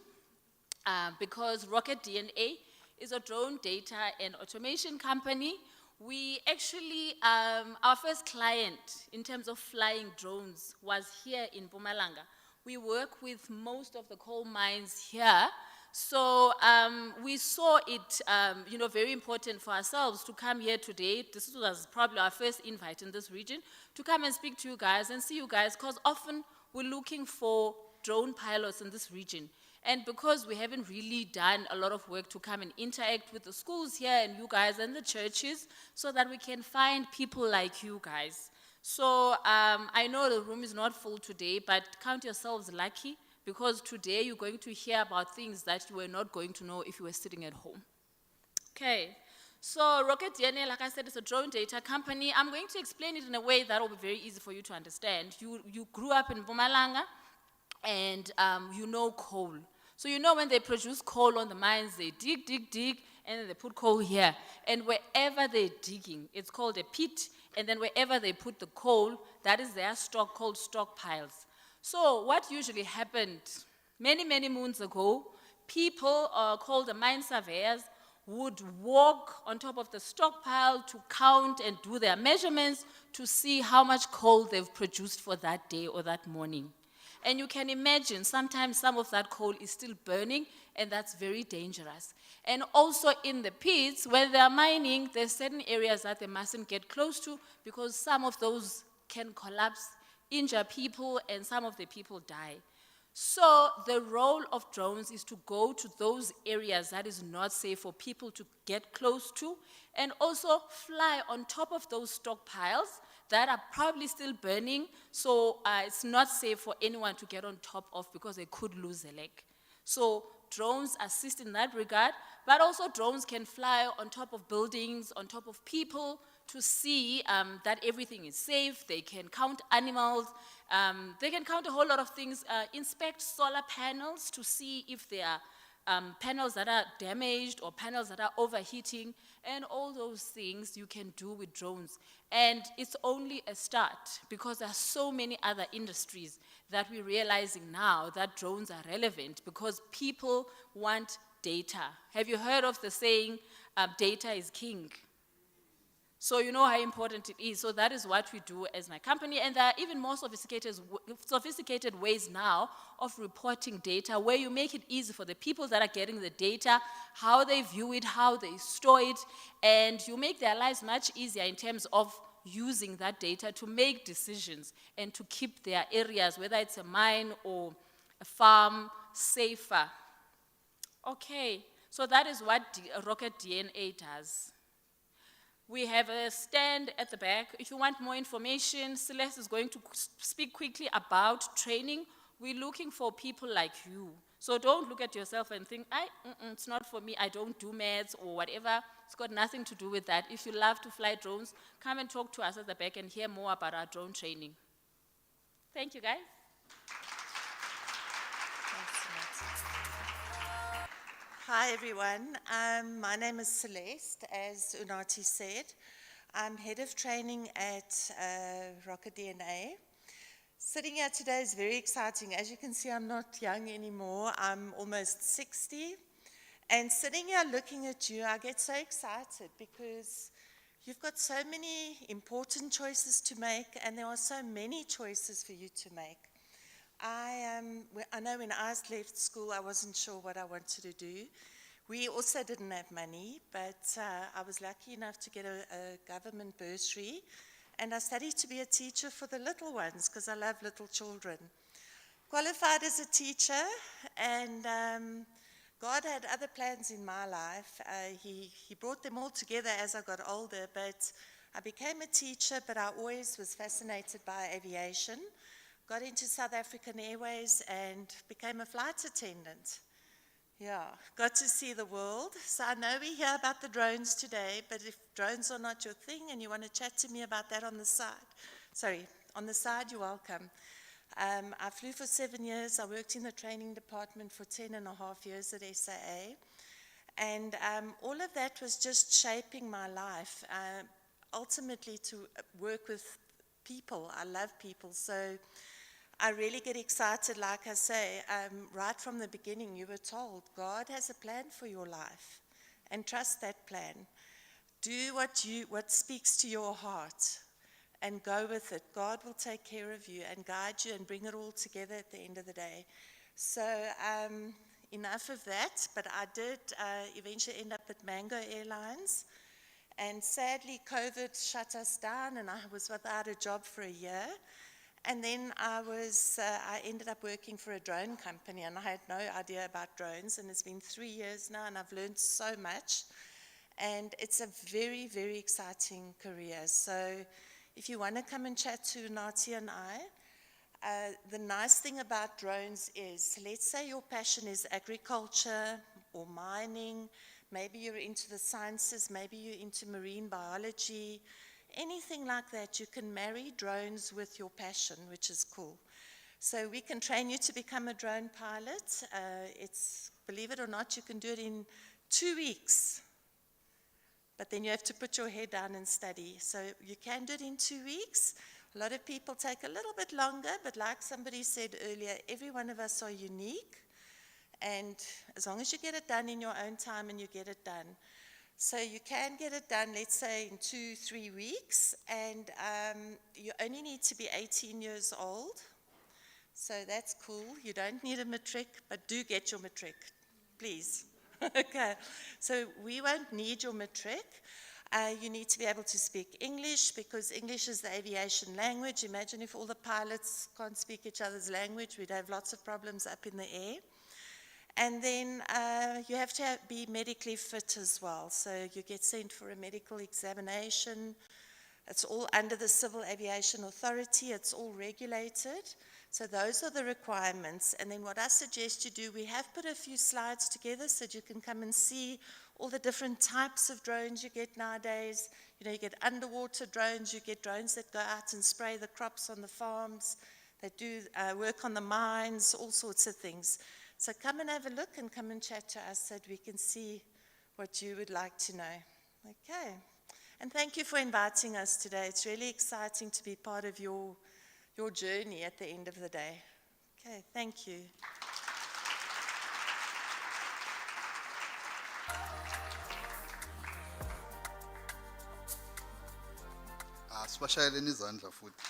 because Rocket DNA is a drone data and automation company. We actually, our first client in terms of flying drones was here in Mpumalanga. We work with most of the coal mines here. So we saw it, very important for ourselves to come here today. This was probably our first invite in this region, to come and speak to you guys and see you guys, because often we're looking for drone pilots in this region. And because we haven't really done a lot of work to come and interact with the schools here and you guys and the churches, so that we can find people like you guys. So I know the room is not full today, but count yourselves lucky, because today you're going to hear about things that you were not going to know if you were sitting at home. Okay, so Rocket DNA, like I said, is a drone data company. I'm going to explain it in a way that will be very easy for you to understand. You grew up in Mpumalanga, and you know coal. So you know when they produce coal on the mines, they dig, and then they put coal here. And wherever they're digging, it's called a pit, and then wherever they put the coal, that is their stock, called stockpiles. So what usually happened many, many moons ago, people called the mine surveyors would walk on top of the stockpile to count and do their measurements to see how much coal they've produced for that day or that morning. And you can imagine sometimes some of that coal is still burning, and that's very dangerous. And also in the pits, when they're mining, there's certain areas that they mustn't get close to, because some of those can collapse, injure people, and some of the people die. So the role of drones is to go to those areas that is not safe for people to get close to, and also fly on top of those stockpiles that are probably still burning, so it's not safe for anyone to get on top of, because they could lose a leg. So drones assist in that regard, but also drones can fly on top of buildings, on top of people, to see that everything is safe. They can count animals, they can count a whole lot of things, inspect solar panels to see if there are panels that are damaged or panels that are overheating, and all those things you can do with drones. And it's only a start, because there are so many other industries that we're realizing now that drones are relevant, because people want data. Have you heard of the saying, data is king? So you know how important it is. So that is what we do as my company. And there are even more sophisticated ways now of reporting data, where you make it easy for the people that are getting the data, how they view it, how they store it, and you make their lives much easier in terms of using that data to make decisions and to keep their areas, whether it's a mine or a farm, safer. Okay, so that is what Rocket DNA does. We have a stand at the back. If you want more information, Celeste is going to speak quickly about training. We're looking for people like you. So don't look at yourself and think, it's not for me, I don't do maths or whatever. It's got nothing to do with that. If you love to fly drones, come and talk to us at the back and hear more about our drone training. Thank you, guys. Hi, everyone. My name is Celeste, as Unati said. I'm head of training at Rocket DNA. Sitting here today is very exciting. As you can see, I'm not young anymore. I'm almost 60. And sitting here looking at you, I get so excited, because you've got so many important choices to make, and there are so many choices for you to make. I know when I left school, I wasn't sure what I wanted to do. We also didn't have money, but I was lucky enough to get a government bursary, and I studied to be a teacher for the little ones, because I love little children. Qualified as a teacher, and God had other plans in my life. He brought them all together as I got older, but I became a teacher, but I always was fascinated by aviation. Got into South African Airways and became a flight attendant. Yeah, got to see the world. So I know we hear about the drones today, but if drones are not your thing and you want to chat to me about that on the side, sorry, on the side, you're welcome. I flew for 7 years. I worked in the training department for 10.5 years at SAA. And all of that was just shaping my life, ultimately to work with people. I love people. So I really get excited, like I say, right from the beginning, you were told God has a plan for your life, and trust that plan. Do what speaks to your heart, and go with it. God will take care of you and guide you and bring it all together at the end of the day. So enough of that, but I did eventually end up at Mango Airlines, and sadly COVID shut us down, and I was without a job for a year. And then I ended up working for a drone company, and I had no idea about drones, and it's been 3 years now, and I've learned so much, and it's a very, very exciting career. So if you want to come and chat to Nati and I, the nice thing about drones is, let's say your passion is agriculture or mining, maybe you're into the sciences, maybe you're into marine biology, anything like that, you can marry drones with your passion, which is cool. So we can train you to become a drone pilot. Believe it or not, you can do it in 2 weeks. But then you have to put your head down and study. So you can do it in 2 weeks. A lot of people take a little bit longer, but like somebody said earlier, every one of us are unique. And as long as you get it done in your own time, and you get it done. So you can get it done, let's say, in 2-3 weeks, and you only need to be 18 years old. So that's cool. You don't need a matric, but do get your matric, please. Okay, so we won't need your matric. You need to be able to speak English, because English is the aviation language. Imagine if all the pilots can't speak each other's language, we'd have lots of problems up in the air. And then you have to be medically fit as well. So you get sent for a medical examination. It's all under the Civil Aviation Authority. It's all regulated. So those are the requirements. And then what I suggest you do, we have put a few slides together so that you can come and see all the different types of drones you get nowadays. You know, you get underwater drones, you get drones that go out and spray the crops on the farms, that do work on the mines, all sorts of things. So come and have a look, and come and chat to us so that we can see what you would like to know. Okay. And thank you for inviting us today. It's really exciting to be part of your journey at the end of the day. Okay, thank you. Sibashayeleni izandla futhi.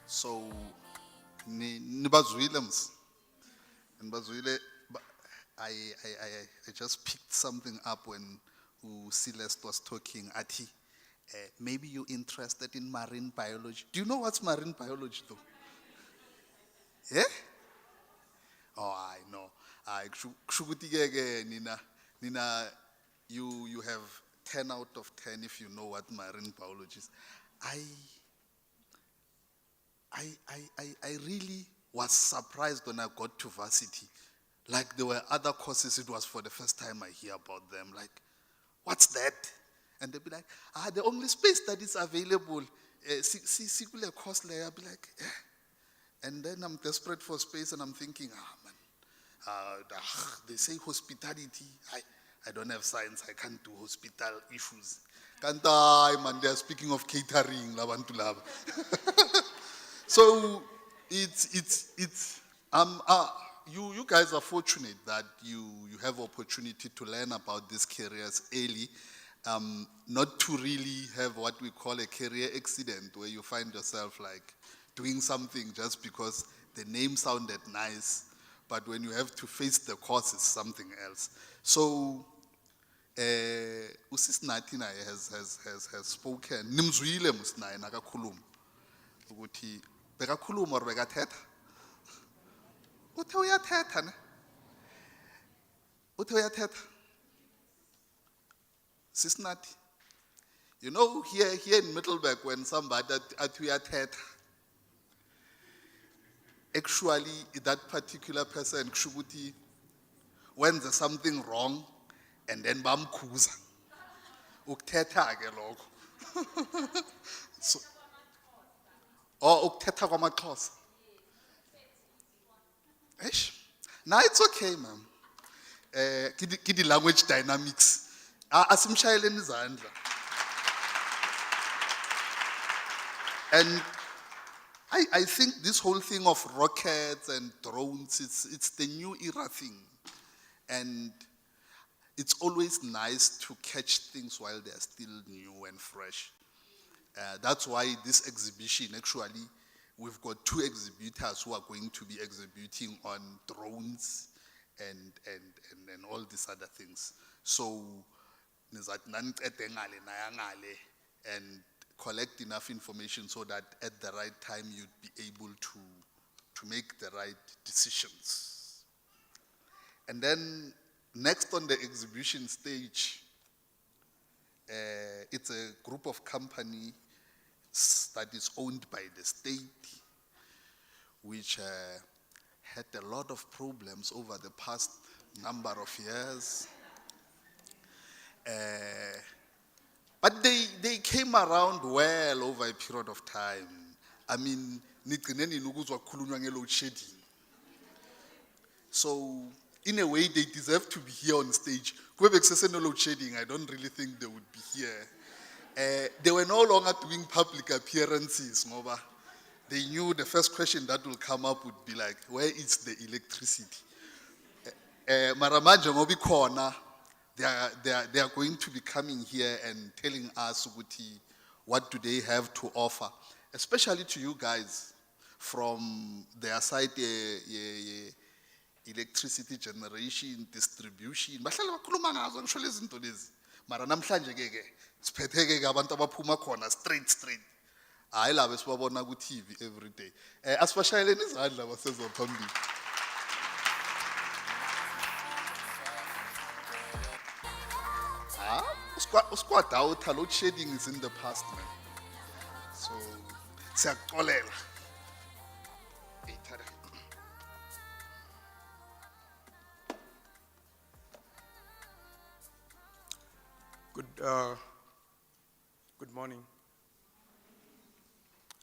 So nibazwile ms. Nibazwile. I just picked something up when Celeste was talking. Ati, maybe you're interested in marine biology. Do you know what's marine biology though? Yeah? Oh, I know. Nina, you have 10 out of 10 if you know what marine biology is. I really was surprised when I got to varsity. Like there were other courses, it was for the first time I hear about them. Like, what's that? And they'll be like, the only space that is available, sikule course layer. I'll be like, eh. And then I'm desperate for space and I'm thinking, they say hospitality. I don't have science, I can't do hospital issues. Can't I, man, they're speaking of catering, labantu laba. So you guys are fortunate that you have opportunity to learn about these careers early, not to really have what we call a career accident where you find yourself like doing something just because the name sounded nice, but when you have to face the course, it's something else. So Usis Nati has spoken. Nimzwile musnaye nakakhuluma ukuthi bekakhuluma or bekathetha. Uthe uyathetha ne? Uthe uyathetha. Sis Nati. You know, here in Middleburg, when somebody athi uyathetha, actually that particular person kushukuthi when there's something wrong and then bamkhuza. ukuthetha ke lokho. So, oh, ukuthetha kwamaXhosa. Eish. No, it's okay, ma'am. Kidi language dynamics. Asimshayeleni izandla. And I think this whole thing of rockets and drones, it's the new era thing. And it's always nice to catch things while they're still new and fresh. That's why this exhibition, actually, we've got 2 exhibitors who are going to be exhibiting on drones and all these other things. So, nizathi naniqede ngale naya ngale and collect enough information so that at the right time you'd be able to make the right decisions. And then next on the exhibition stage, it's a group of companies that is owned by the state, which had a lot of problems over the past number of years. But they came around well over a period of time. I mean, nigcineni nukuzwa kukhulunywa nge-load shedding. So, in a way, they deserve to be here on stage. Kube bekuseseno load shedding, I don't really think they would be here. They were no longer doing public appearances, ngoba they knew the first question that will come up would be like, where is the electricity? Maramanje ngoba ikhona, they are going to be coming here and telling us what do they have to offer, especially to you guys from their side, electricity generation, distribution. Bahlala bakhuluma ngazo ngisho lezi zinto lezi. Mara namhlanje ke siphetheke abantu abaphuma khona straight. Hayi labo sibabona ku TV every day. Asibashayeleni izandla basezwa phambili. Usquad out, load shedding is in the past, man. So, siyakuxolela. Good morning.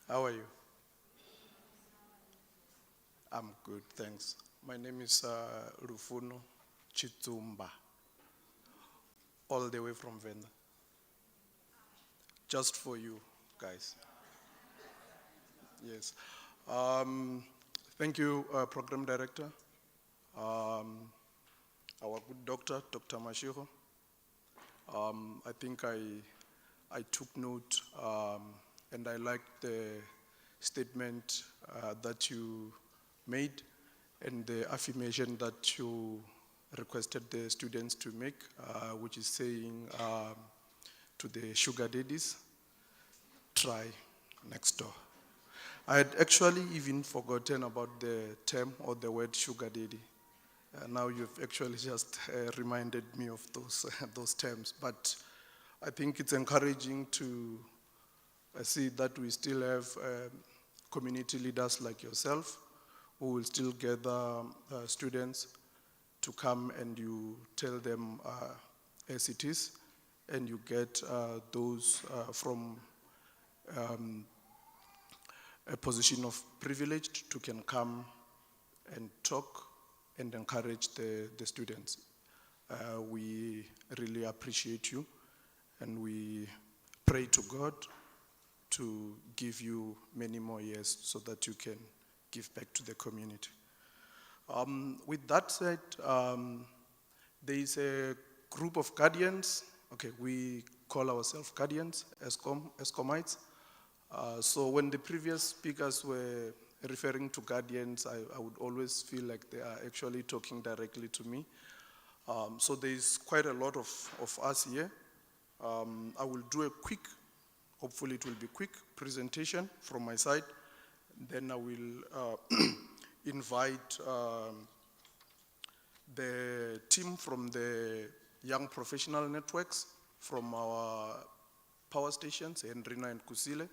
How are you? I'm good, thanks. My name is Rufuno Chitumba, all the way from Venda. Just for you guys. Yes. Thank you, Program Director. Our good doctor, Dr. Mashiho. I think I took note and I liked the statement that you made and the affirmation that you requested the students to make, which is saying to the sugar daddies, try next door. I had actually even forgotten about the term or the word sugar daddy. Now you've actually just reminded me of those terms, but I think it's encouraging to see that we still have community leaders like yourself who will still gather students to come and you tell them as it is, and you get those from a position of privilege to can come and talk and encourage the students. We really appreciate you, and we pray to God to give you many more years so that you can give back to the community. With that said, there is a group of guardians. Okay, we call ourselves guardians, ESCOMites. So when the previous speakers were referring to guardians, I would always feel like they are actually talking directly to me. So there is quite a lot of us here. I will do a quick, hopefully it will be quick presentation from my side. Then I will invite the team from the Young Professional Networks from our power stations, Henrina and Kusile,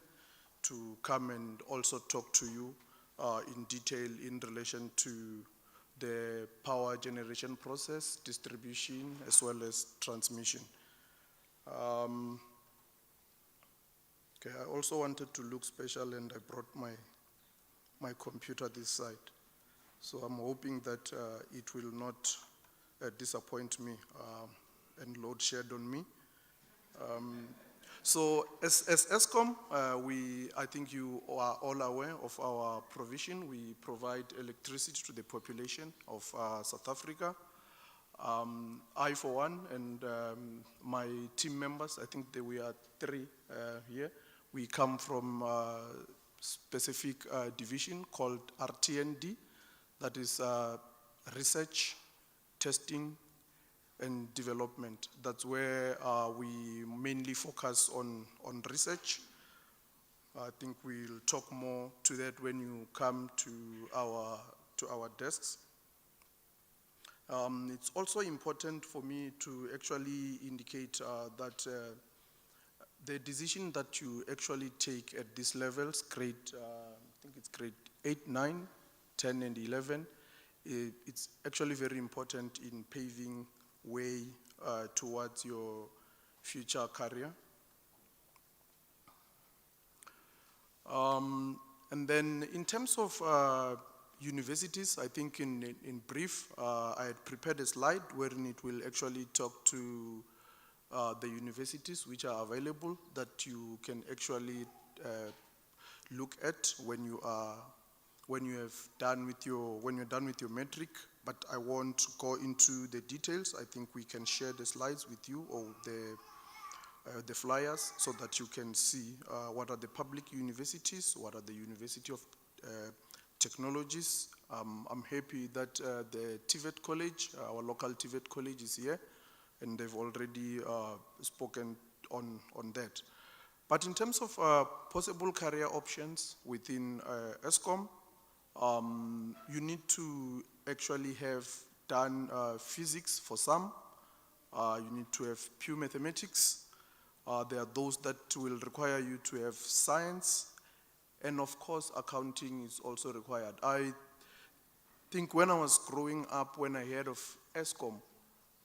to come and also talk to you in detail in relation to the power generation process, distribution, as well as transmission. Okay, I also wanted to look special and I brought my computer this side. So I'm hoping that it will not disappoint me and load shed on me. So as ESCOM, I think you are all aware of our provision. We provide electricity to the population of South Africa. I, for one, and my team members, I think that we are 3 here. We come from a specific division called RTND, that is research, testing, and development. That's where we mainly focus on research. I think we'll talk more to that when you come to our desks. It's also important for me to actually indicate that the decision that you actually take at these levels, grade, I think it's grade 8, 9, 10, and 11, it's actually very important in paving way towards your future career. And then in terms of universities, I think in brief, I had prepared a slide wherein it will actually talk to the universities which are available that you can actually look at when you're done with your metric. But I won't go into the details. I think we can share the slides with you or the flyers so that you can see what are the public universities, what are the University of Technologies. I'm happy that the TVET College, our local TVET College is here, and they've already spoken on that. But in terms of possible career options within ESCOM, you need to actually have done physics for some. You need to have pure mathematics. There are those that will require you to have science, and of course accounting is also required. I think when I was growing up, when I heard of ESCOM,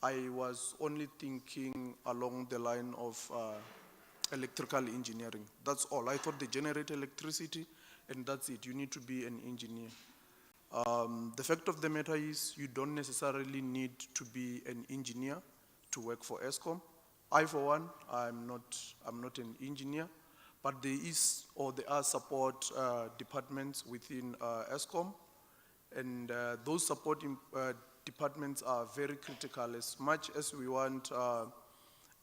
I was only thinking along the line of electrical engineering. That's all. I thought they generate electricity and that's it. You need to be an engineer. The fact of the matter is you don't necessarily need to be an engineer to work for ESCOM. I, for one, I'm not an engineer, but there are support departments within ESCOM, and those support departments are very critical. As much as we want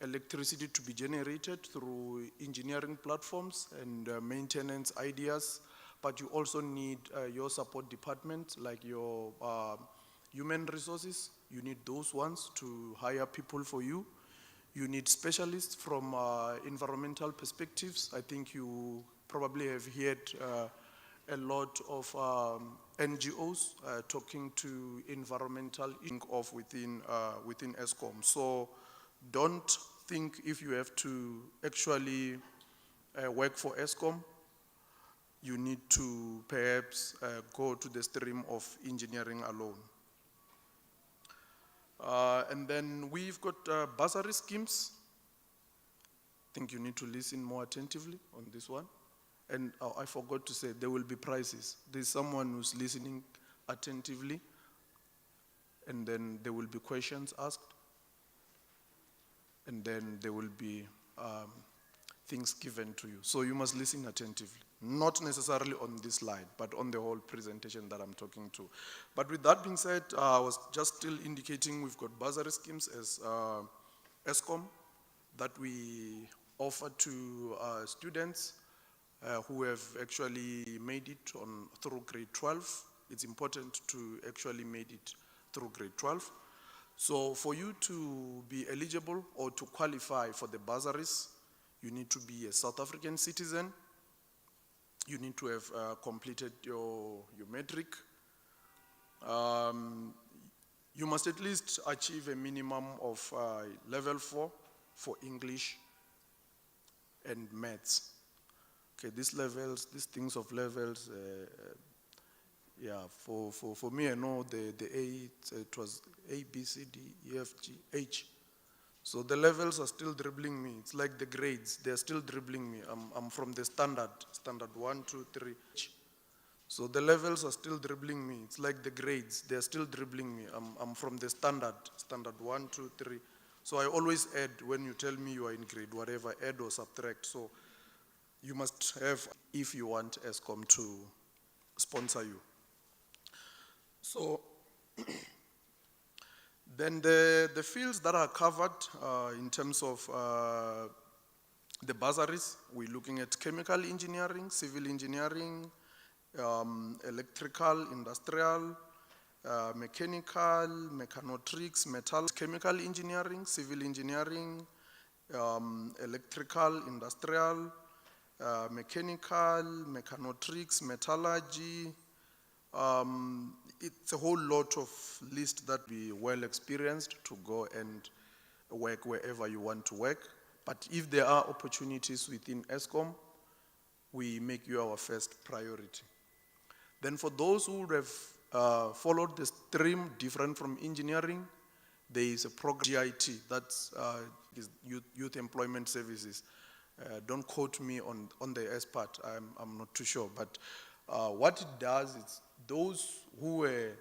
electricity to be generated through engineering platforms and maintenance ideas, but you also need your support department, like your human resources. You need those ones to hire people for you. You need specialists from environmental perspectives. I think you probably have heard a lot of NGOs talking to environmental of within ESCOM. So don't think if you have to actually work for ESCOM, you need to perhaps go to the stream of engineering alone. And then we've got bursary schemes. I think you need to listen more attentively on this one. And I forgot to say, there will be prizes. There's someone who's listening attentively, and then there will be questions asked, and then there will be things given to you. So you must listen attentively. Not necessarily on this slide, but on the whole presentation that I'm talking to. But with that being said, I was just still indicating we've got bursary schemes as ESCOM that we offer to students who have actually made it through grade 12. It's important to actually made it through grade 12. So for you to be eligible or to qualify for the bursaries, you need to be a South African citizen. You need to have completed your metric. You must at least achieve a minimum of level 4 for English and maths. Okay, these things of levels, yeah, for me, I know the A, it was A, B, C, D, E, F, G, H. So the levels are still dribbling me. It's like the grades, they're still dribbling me. I'm from the standard 1, 2, 3. So the levels are still dribbling me. It's like the grades, they're still dribbling me. I'm from the standard 1, 2, 3. So I always add when you tell me you are in grade, whatever, add or subtract. So you must have if you want ESCOM to sponsor you. So then the fields that are covered in terms of the bursaries, we're looking at chemical engineering, civil engineering, electrical, industrial, mechanical, mechanotrix, metal, chemical engineering, civil engineering, electrical, industrial, mechanical, mechanotrix, metallurgy. It's a whole lot of list that be well experienced to go and work wherever you want to work. But if there are opportunities within ESCOM, we make you our first priority. Then for those who have followed the stream different from engineering, there is a program, GIT, that's is Youth Employment Services. Don't quote me on the S part, I'm not too sure, but what it does is those who were,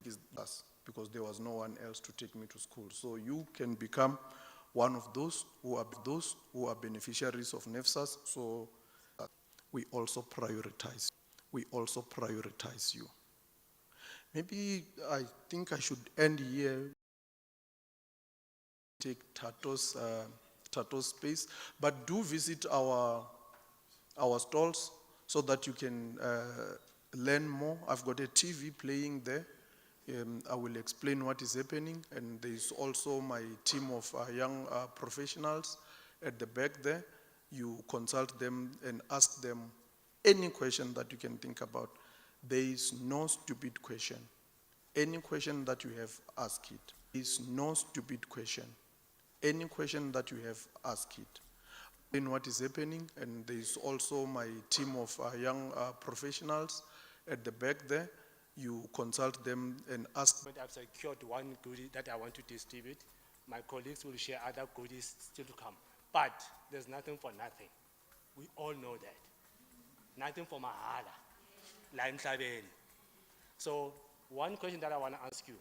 is us, because there was no one else to take me to school. So you can become one of those who are beneficiaries of NEFSAS. So we also prioritize you. Maybe I think I should end here. Take Tato's space, but do visit our stalls so that you can learn more. I've got a TV playing there. I will explain what is happening, and there is also my team of young professionals at the back there. You consult them and ask them any question that you can think about. There is no stupid question. Any question that you have, ask it. There is no stupid question. Any question that you have, ask it. In what is happening, and there is also my team of young professionals at the back there. You consult them and ask. But I've secured one goodie that I want to distribute. My colleagues will share other goodies still to come. But there's nothing for nothing. We all know that. Nothing for mahala. La emhlabeni. So one question that I want to ask you.